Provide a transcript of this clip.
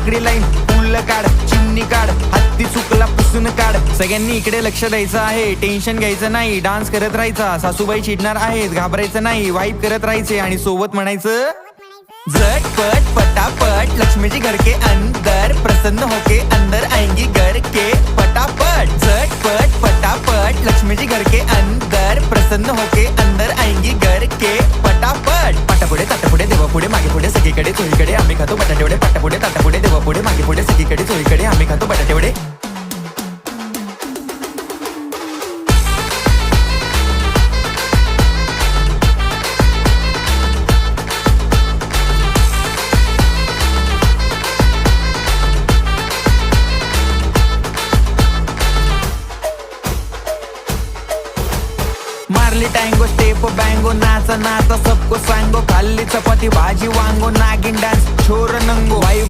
आकडी लाईन फुल काढ, चिमणी काढ, हत्ती चुकला पुसून काढ. सगळ्यांनी इकडे लक्ष द्यायचं आहे, टेन्शन घ्यायचं नाही, डान्स करत राहायचा. सासूबाई चिडणार आहेत, घाबरायचं नाही, वाईप करत राहायचे आणि सोबत म्हणायचं झटपट पटापट लक्ष्मी जी घर के अंदर, प्रसन्न होके अंदर आएंगी घर के पटापट. झटपट पटापट लक्ष्मी जी घर के अंदर, प्रसन्न होके अंदर आएंगी घर के पटापट. पाटापुढे ताटापुढे देवापुढे मागे पुढे सगळीकडे चोहीकडे आम्ही खातो बटाटेवडे. पाटापुढे ताटापुढे देवापुढे मागे पुढे सगळीकडे चोहीकडे आम्ही खातो बटाटेवडे. मारली टँगो स्टेप बँगो, नाचा नाचा सबको सांगो, खाल्ली चपाती भाजी वांगो, नागिन डान्स छोर नंगो, वायू